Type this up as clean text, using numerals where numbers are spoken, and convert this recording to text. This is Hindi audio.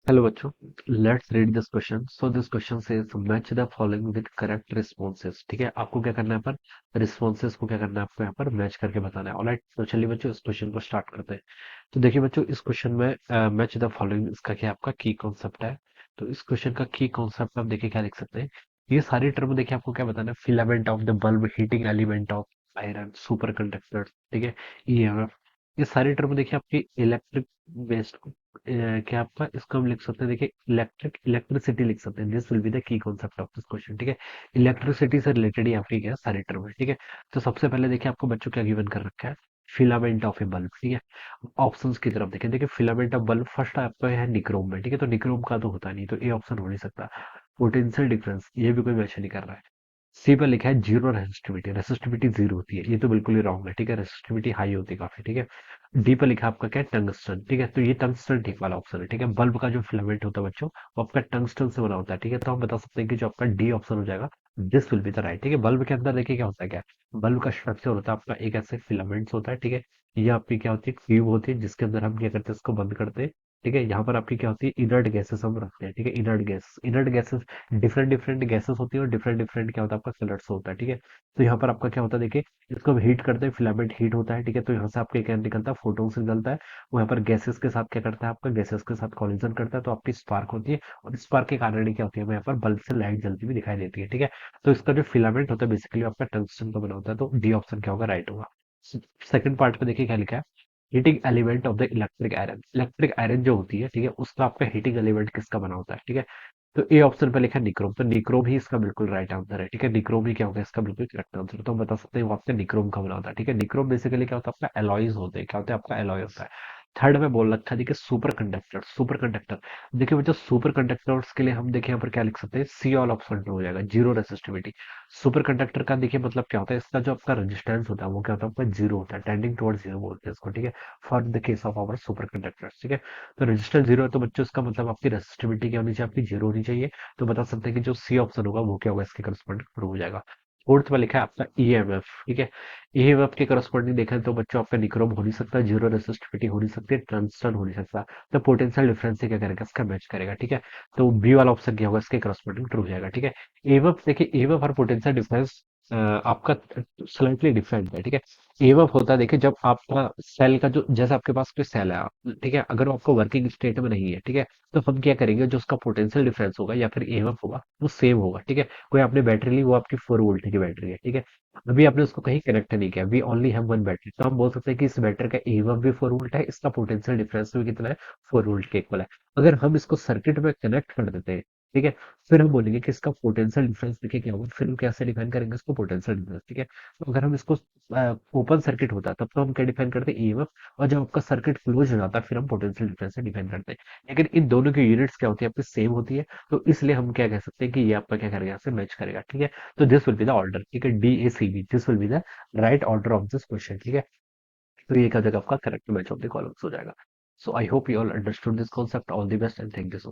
हेलो बच्चों, let's read this question. So this question says match the following with correct responses. ठीक है, आपको क्या करना है पर रिस्पॉन्सेज को क्या करना है, आपको यहाँ पर मैच करके बताना है। ऑलराइट, तो चलिए बच्चों इस क्वेश्चन को स्टार्ट करते हैं। तो देखिए बच्चों, इस क्वेश्चन में मैच द फॉलोइंग इसका क्या आपका की कॉन्सेप्ट है। तो इस क्वेश्चन का की कॉन्सेप्ट आप देखिए क्या लिख सकते हैं। ये सारी टर्म देखिए आपको क्या बताना है। Filament of the bulb, heating element of iron, super conductor, ठीक है, ईएमएफ। ये सारी टर्म देखिए आपकी इलेक्ट्रिक बेस्ड क्या आपका इसको हम लिख सकते हैं। देखिए इलेक्ट्रिसिटी लिख सकते हैं। This will be the key concept of this question. ठीक है, इलेक्ट्रिसिटी से रिलेटेड ही आपकी क्या है सारी टर्म है। ठीक है, तो सबसे पहले देखिए आपको बच्चों क्या गिवन कर रखा है। Filament of A bulb. ठीक है, ऑप्शंस की तरफ देखें। देखिए फिलामेंट ऑफ बल्ब फर्स्ट आपका है निक्रोम में। ठीक है, तो निक्रोम का तो होता नहीं, तो ए ऑप्शन हो नहीं सकता। पोटेंशियल डिफरेंस ये भी कोई मैच नहीं कर रहा है। सी पर लिखा है जीरो रेसिस्टिविटी। रेसिस्टिविटी जीरो होती है, ये तो बिल्कुल ही रॉन्ग है। ठीक है, रेसिस्टिविटी हाई होती है काफी। ठीक है, डी पर लिखा है आपका क्या है, टंगस्टन। ठीक है, तो ये टंगस्टन ठीक वाला ऑप्शन है। ठीक है, बल्ब का जो फिलामेंट होता है बच्चों, वो आपका टंगस्टन से बना होता है। ठीक है, तो हम बता सकते हैं कि जो आपका डी ऑप्शन हो जाएगा, this will be the right. ठीक है, बल्ब के अंदर देखिए क्या होता है, क्या बल्ब का स्ट्रक्चर होता है आपका एक ऐसे फिलामेंट्स होता है। ठीक है, ये आपकी क्या होती है, ट्यूब होती है, जिसके अंदर हम क्या करते हैं, इसको बंद करते हैं। ठीक है, यहाँ पर आपकी क्या होती है, इनर्ट गैसेस हम रखते हैं। ठीक है, inert gases different different gases होती है, और डिफरेंट डिफरेंट क्या होता है आपका कलर्स होता है। ठीक है, तो यहाँ पर आपका क्या होता है, देखिए इसको हम हीट करते हैं, फिलामेंट हीट होता है। ठीक है, तो यहाँ से आपके क्या निकलता है, फोटोन्स निकलता है। वो यहाँ पर गैसेस के साथ क्या करता है, आपका गैसेस के साथ कॉलिजन करता है, तो आपकी स्पार्क होती है। और स्पार्क के कारण ही क्या होती है, हमें यहाँ पर बल्ब से लाइट जलती हुई दिखाई देती है। ठीक है, तो इसका जो फिलामेंट होता है बेसिकली आपका टंगस्टन का बना होता है, तो डी ऑप्शन क्या होगा, राइट होगा। सेकंड पार्ट पे देखिए क्या लिखा है। Heating element of the electric iron. Electric iron जो होती है, ठीक है, उसका आपका हीटिंग एलिमेंट किसका बना होता है। ठीक है, तो ए ऑप्शन पे लिखा है निक्रोम, तो निक्रोम ही इसका बिल्कुल राइट आंसर है। ठीक है, निक्रोम ही क्या होगा, इसका बिल्कुल करेक्ट आंसर। तो हम बता सकते हैं वो आपका निक्रोम का बना होता है। ठीक है, निक्रोम बेसिकली क्या होता है, आपका एलॉयज होते हैं। क्या होता है, आपका एलॉय होता है। थर्ड में बोल रखा है, देखिए सुपर कंडक्टर। सुपर कंडक्टर देखिए बच्चों, सुपर कंडक्टर्स के लिए हम देखिए यहाँ पर क्या लिख सकते हैं, सी ऑल ऑप्शन हो जाएगा, जीरो रेसिस्टिविटी। सुपर कंडक्टर का देखिए मतलब क्या होता है, इसका जो आपका रेजिस्टेंस होता है वो क्या होता है, आपका जीरो होता है, टेंडिंग टुवर्ड जीरो बोलते हैं इसको। ठीक है, for the case of our superconductors. ठीक है, तो रेजिस्टेंस जीरो है, तो बच्चों इसका मतलब आपकी रेसिस्टिविटी क्या होनी चाहिए, आपकी जीरो होनी चाहिए। तो बता सकते हैं कि जो सी ऑप्शन होगा वो क्या होगा, इसके करस्पॉन्डिंग प्रूव हो जाएगा। फोर्थ में लिखा है आपका ईएमएफ। ठीक है, ईएमएफ के करस्पॉन्डिंग देखा है तो बच्चों आपका निक्रोम हो नहीं सकता, जीरो रेसिस्टिविटी हो नहीं सकती, टंगस्टन हो नहीं सकता। तो पोटेंशियल डिफरेंस से क्या करेगा, इसका मैच करेगा। ठीक है, तो बी वाला ऑप्शन क्या होगा, इसके करस्पॉन्डिंग ट्रू हो जाएगा। ठीक है, ईएमएफ देखिए, ईएमएफ और पोटेंशियल डिफरेंस आपका स्लाइटली डिफरेंट है। ठीक है, ईएमएफ होता है, देखिए जब आपका सेल का जो, जैसे आपके पास कोई सेल है ठीक है, अगर वो आपको वर्किंग स्टेट में नहीं है, ठीक है, तो हम क्या करेंगे, जो उसका पोटेंशियल डिफरेंस होगा या फिर ईएमएफ होगा वो सेम होगा। ठीक है, कोई आपने बैटरी ली, वो आपकी 4 वोल्ट की बैटरी है। ठीक है, अभी आपने उसको कहीं कनेक्ट नहीं किया, we only have one battery, तो हम बोल सकते हैं कि इस बैटरी का ईएमएफ भी 4 वोल्ट है, इसका पोटेंशियल डिफरेंस भी कितना है, 4 वोल्ट के इक्वल है। अगर हम इसको सर्किट में कनेक्ट कर देते हैं, ठीक है, फिर हम बोलेंगे कि इसका पोटेंशियल डिफरेंस देखिए क्या होगा, फिर हम कैसे डिफाइन करेंगे इसको, पोटेंशियल डिफरेंस। ठीक है, तो अगर हम इसको ओपन सर्किट होता है तब तो हम क्या डिफाइन करते हैं, ईएमएफ। और जब आपका सर्किट क्लोज हो जाता है फिर हम पोटेंशियल डिफरेंस से डिफाइन करते हैं। लेकिन इन दोनों की यूनिट्स क्या होती है, आपकी सेम होती है, तो इसलिए हम क्या कह सकते हैं कि ये आपका क्या करेगा, यहाँ से मैच करेगा। ठीक है, तो this will be the order. ठीक है, D A C B, this will be the right order of this question. ठीक है, तो ये क्या जगह आपका correct match of the columns हो जाएगा। So I hope you all understood this concept. All the best and thank you so